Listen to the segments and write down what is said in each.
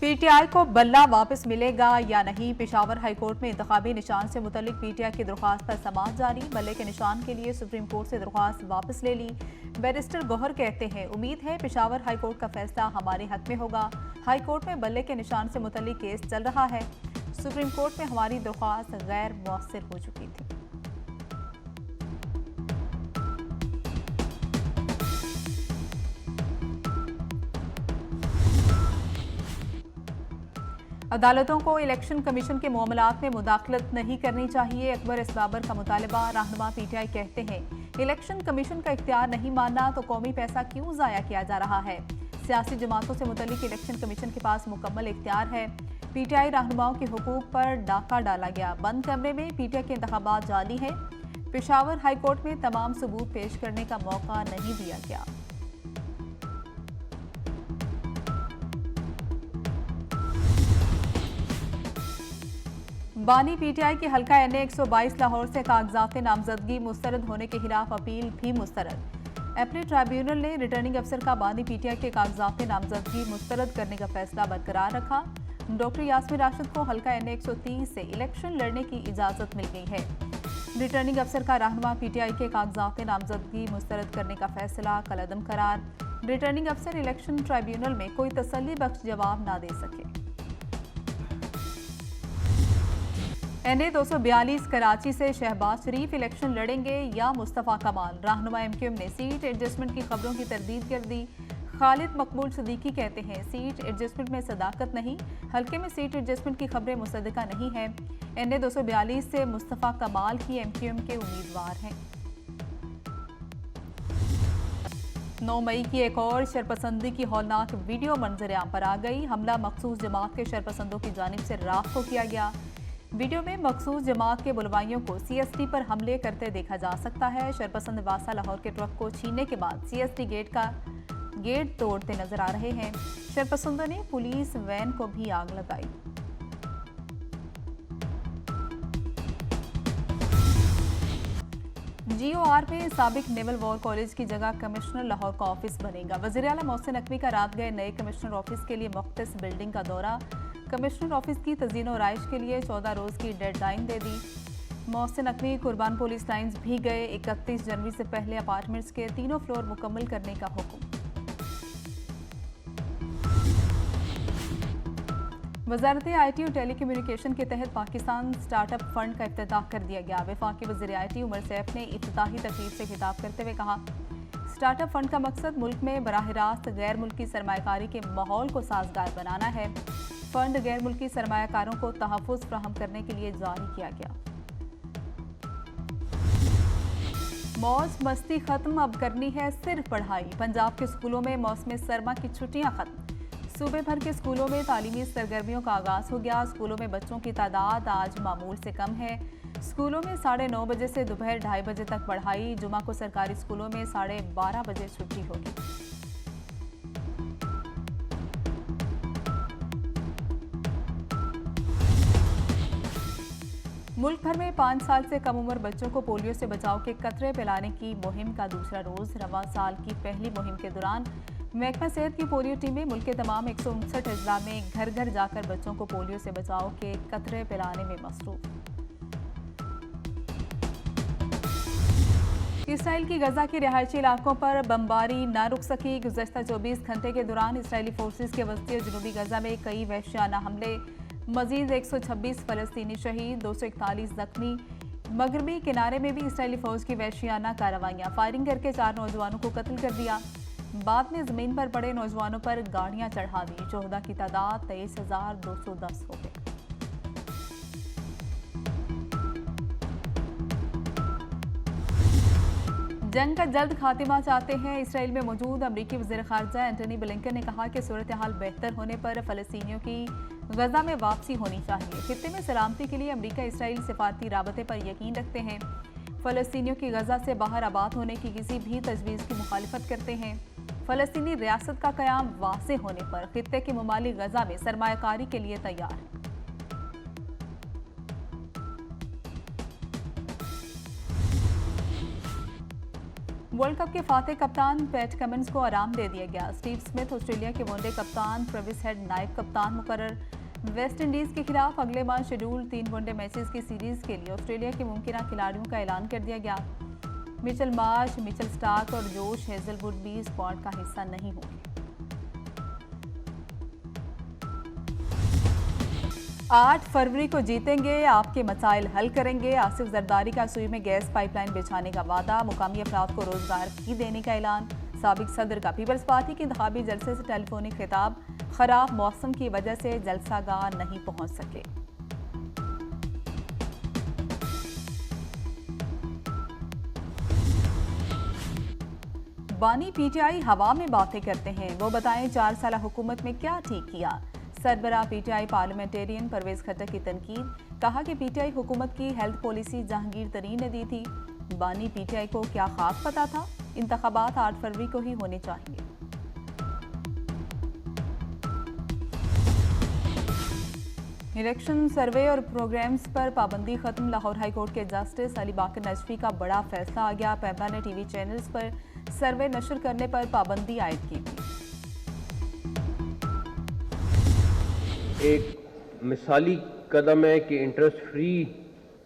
PTI को बल्ला वापस मिलेगा या नहीं। पेशावर हाईकोर्ट में इंतखाबी निशान से मुतल्लिक पीटीआई की दरख्वास्त पर समाअत जारी। बल्ले के निशान के लिए सुप्रीम कोर्ट से दरख्वास्त वापस ले ली। बैरिस्टर गौहर कहते हैं, उम्मीद है पेशावर हाईकोर्ट का फैसला हमारे हक में होगा। हाईकोर्ट में बल्ले के निशान से मुतल्लिक केस चल रहा है। सुप्रीम कोर्ट में हमारी दरख्वास्त गैर मौसर हो चुकी थी। अदालतों को इलेक्शन कमीशन के मामलात में मुदाखलत नहीं करनी चाहिए। अकबर एस बाबर का मुतालबा। रहनुमा पीटीआई कहते हैं, इलेक्शन कमीशन का इख्तियार नहीं मानना तो कौमी पैसा क्यों जाया किया जा रहा है। सियासी जमातों से मुतल्लिक इलेक्शन कमीशन के पास मुकम्मल इख्तियार है। पीटीआई रहनुमाओं के हुकूक पर डाका डाला गया। बंद कमरे में पीटीआई के इंतखाबात जारी हैं। पेशावर हाईकोर्ट में तमाम सबूत पेश करने का मौका नहीं दिया गया। बानी पीटीआई के हल्का एनए 122 लाहौर से कागजात नामजदगी मुस्तरद होने के खिलाफ अपील भी मुस्तरद। अपील ट्राइब्यूनल ने रिटर्निंग अफसर का बानी पीटीआई के कागजात नामजदगी मुस्तरद करने का फैसला बरकरार रखा। डॉक्टर यास्मीन राशिद को हल्का एनए 130 से इलेक्शन लड़ने की इजाजत मिल गई है। रिटर्निंग अफसर का रहनुमा पीटीआई के कागजात नामजदगी मुस्तरद करने का फैसला कलअदम करार। रिटर्निंग अफसर इलेक्शन ट्राइब्यूनल में कोई तसल्ली बख्श जवाब न दे सके। एनए 242 कराची से शहबाज शरीफ इलेक्शन लड़ेंगे या मुस्तफ़ा कमाल। रहनुमा एमक्यूएम ने सीट एडजस्टमेंट की खबरों की तरदीद कर दी। खालिद मकबूल सदीकी कहते हैं, सीट एडजस्टमेंट में सदाकत नहीं। हल्के में सीट एडजस्टमेंट की खबरें मुसद्दका नहीं है। एनए 242 से मुस्तफ़ा कमाल ही एमक्यूएम के उम्मीदवार हैं। 9 मई की एक और शरपसंदी की हौलनाक वीडियो मंजर-ए-आम पर आ गई। हमला मखसूस जमात के शरपसंदों की जानिब से रात को किया गया। वीडियो में मखसूस जमात के बुलवाइयों को सीएसटी पर हमले करते देखा जा सकता है। शरपसंद वासा लाहौर के ट्रक को छीनने के बाद सीएसटी गेट तोड़ते नजर आ रहे हैं। शरपसंदों ने पुलिस वैन को भी आग लगाई। जीओआर में साबिक नेवल वॉर कॉलेज की जगह कमिश्नर लाहौर का ऑफिस बनेगा। वज़ीर आला मोहसिन नकवी का रात गए नए कमिश्नर ऑफिस के लिए मुख्तस बिल्डिंग का दौरा। कमिश्नर ऑफिस की तज़ीन और आइश के लिए 14 रोज़ की डेडलाइन दे दी। मोहसिन नकवी कुर्बान पुलिस लाइन्स भी गए। 31 जनवरी से पहले अपार्टमेंट्स के 3 फ्लोर मुकम्मल करने का हुक्म। वज़ारत आईटी और टेलीकम्युनिकेशन के तहत पाकिस्तान स्टार्टअप फंड का इफ्तिताह कर दिया गया। वफाकी वज़ीर आईटी उमर सैफ ने इफ्तिताही तकरीब से खिताब करते हुए कहा, स्टार्टअप फंड का मकसद मुल्क में बराह रास्त गैर मुल्की सरमायाकारी के माहौल को साजगार बनाना है। फंड गैर मुल्की सरमायाकारों को तहफ़्फ़ुज़ फराहम करने के लिए जारी किया गया। मौज मस्ती खत्म, अब करनी है सिर्फ पढ़ाई। पंजाब के स्कूलों में मौसम सरमा की छुट्टियां खत्म। सूबे भर के स्कूलों में तालीमी सरगर्मियों का आगाज हो गया। स्कूलों में बच्चों की तादाद आज मामूल से कम है। स्कूलों में 9:30 बजे से दोपहर 2:30 बजे तक पढ़ाई। जुमा को सरकारी स्कूलों में 12:30 बजे छुट्टी होगी। मुल्क भर में 5 साल से कम उम्र बच्चों को पोलियो से बचाव के कतरे पिलाने की मुहिम का दूसरा रोज। रवां साल की पहली मुहिम के दौरान महकमा सेहत की पोलियो टीमें मुल्क के तमाम 159 अजला में घर घर जाकर बच्चों को पोलियो से बचाव के कतरे पिलाने में मसरूफ। इसराइल की गजा के रिहायशी इलाकों पर बमबारी न रुक सकी। गुज़श्ता 24 घंटे के दौरान इसराइली फोर्सेस के वस्ती और जनूबी गजा में कई वहशियाना हमले। मजीद 126 फलस्तीनी शहीद, 241 जख्मी। मगरबी किनारे में भी इसराइली फौज की वहशियाना कार्रवाइयाँ। फायरिंग करके 4 नौजवानों को कत्ल कर दिया। बाद में जमीन पर पड़े नौजवानों पर गाड़ियां चढ़ा दी। शोहदा की तादाद 23,210 हो गई। जंग का जल्द खात्मा चाहते हैं। इसराइल में मौजूद अमरीकी वज़ीर ख़ारजा एंटनी ब्लिंकन ने कहा कि सूरत हाल बेहतर होने पर फ़लस्तीनियों की गजा में वापसी होनी चाहिए। खित्ते में सलामती के लिए अमरीका इसराइल सिफारती राबते पर यकीन रखते हैं। फ़लस्तीनियों की गजा से बाहर आबाद होने की किसी भी तजवीज़ की मुखालिफत करते हैं। फ़लस्तीनी रियासत का क़याम वाज़ेह होने पर खित्ते के ममालिक गजा में सरमायाकारी के लिए तैयार हैं। वर्ल्ड कप के फातेह कप्तान पैट कमिंस को आराम दे दिया गया। स्टीव स्मिथ ऑस्ट्रेलिया के वनडे कप्तान, ट्रेविस हेड नायब कप्तान मुकर्रर। वेस्ट इंडीज के खिलाफ अगले माह शेड्यूल 3 वनडे मैचेस की सीरीज के लिए ऑस्ट्रेलिया के मुमकिन खिलाड़ियों का ऐलान कर दिया गया। मिचेल मार्श, मिचेल स्टार्क और जोश हेजलवुड भी स्क्वाड का हिस्सा नहीं होंगे। 8 फरवरी को जीतेंगे, आपके मसाइल हल करेंगे। आसिफ जरदारी का सुई में गैस पाइपलाइन बिछाने का वादा, मुकामी अफराद को रोजगार भी देने का ऐलान। साबिक सदर का पीपल्स पार्टी के इंतखाबी जलसे से टेलीफोनिक खिताब, खराब मौसम की वजह से जलसागाह नहीं पहुंच सके। बानी पीटीआई हवा में बातें करते हैं, वो बताएं 4 साल हुकूमत में क्या ठीक किया। सरबराह पीटीआई पार्लियामेंटेरियन परवेज खट्टर की तनकीद, कहा कि पीटीआई हुकूमत की हेल्थ पॉलिसी जहांगीर तरीन ने दी थी। बानी पीटीआई को क्या खाक पता था, इंतखाबात 8 फरवरी को ही होने चाहिए। इलेक्शन सर्वे और प्रोग्राम्स पर पाबंदी खत्म, लाहौर हाईकोर्ट के जस्टिस अली बाकर नजफी का बड़ा फैसला आ गया। पैबा ने टीवी चैनल्स पर सर्वे नशर करने पर पाबंदी आयद की थी। एक मिसाली कदम है कि इंटरेस्ट फ्री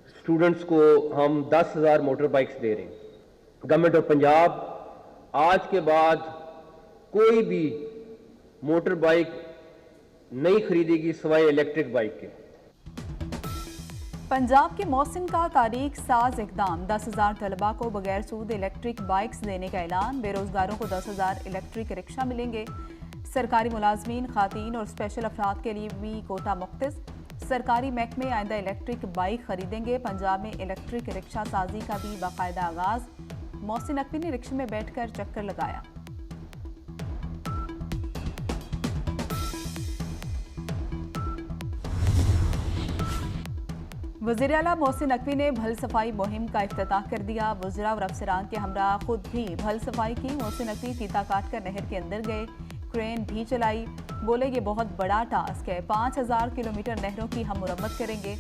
स्टूडेंट्स को हम 10,000 मोटर बाइक्स दे रहे हैं। गवर्नमेंट ऑफ पंजाब आज के बाद कोई भी मोटर बाइक नहीं खरीदेगी सिवाय इलेक्ट्रिक बाइक के। पंजाब के मौसिन का तारीख साज इकदाम, 10,000 तलबा को बगैर सूद इलेक्ट्रिक बाइक्स देने का ऐलान। बेरोजगारों को 10,000 इलेक्ट्रिक रिक्शा मिलेंगे। सरकारी मुलाजमीन, खातीन और स्पेशल अफराद के लिए भी कोटा मुख्तस। सरकारी महकमे आइंदा इलेक्ट्रिक बाइक खरीदेंगे। पंजाब में इलेक्ट्रिक रिक्शा साजी का भी बाकायदा आगाज। मौसिन नकवी ने रिक्शे में बैठकर चक्कर लगाया। वज़ीर आला मोहसिन नकवी ने भल सफाई मुहिम का इफ्तिताह कर दिया। वज़रा और अफसरान के हमरा खुद भी भल सफाई की। मोहसिन नकवी फीता काट कर नहर के अंदर गए, क्रेन भी चलाई। बोले ये बहुत बड़ा टास्क है, 5,000 किलोमीटर नहरों की हम मुरम्मत करेंगे।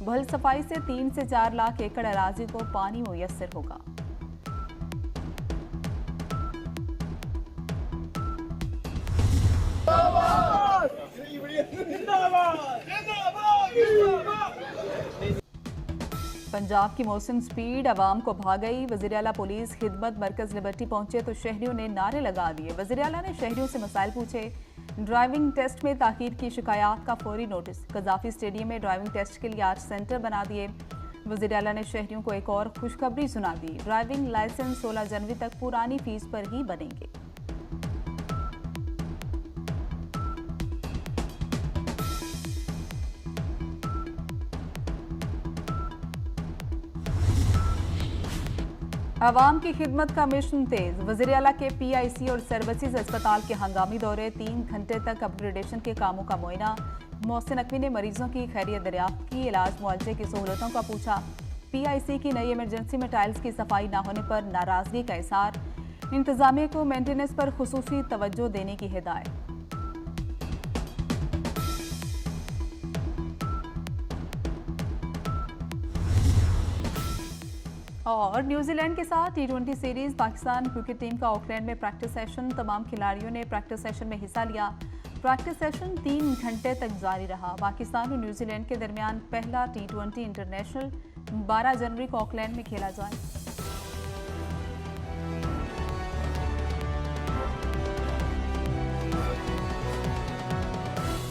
भल सफाई से 3 से 4 लाख एकड़ अराजी को पानी मुयस्सर होगा। पंजाब की मौसम स्पीड अवाम को भा गई। वज़ीर आला पुलिस खिदमत मरकज लिबर्टी पहुंचे तो शहरियों ने नारे लगा दिए। वज़ीर आला ने शहरियों से मसाइल पूछे। ड्राइविंग टेस्ट में ताखीर की शिकायत का फौरी नोटिस। कजाफी स्टेडियम में ड्राइविंग टेस्ट के लिए 8 सेंटर बना दिए। वज़ीर आला ने शहरियों को एक और खुशखबरी सुना दी। ड्राइविंग लाइसेंस 16 जनवरी तक पुरानी फीस पर ही बनेंगे। अवाम की खिदमत का मिशन तेज। वज़ीर आला के PIC और सर्विसेज अस्पताल के हंगामी दौरे, 3 घंटे तक अपग्रेडेशन के कामों का मुआयना। मोहसिन नकवी ने मरीजों की खैरियत दरियाफ्त की, इलाज मुआवजे की सहूलतों का पूछा। PIC की नई इमरजेंसी में टाइल्स की सफाई न होने पर नाराजगी का इज़हार। इंतजामिया को मेंटेनेंस पर खुसूसी तवज्जो देने की हिदायत। और न्यूजीलैंड के साथ T20 series, Pakistan cricket team का ऑकलैंड में प्रैक्टिस सेशन। तमाम खिलाड़ियों ने प्रैक्टिस सेशन में हिस्सा लिया। प्रैक्टिस सेशन 3 घंटे तक जारी रहा। पाकिस्तान और न्यूजीलैंड के दरमियान पहला T20 इंटरनेशनल 12 जनवरी को ऑकलैंड में खेला जाए।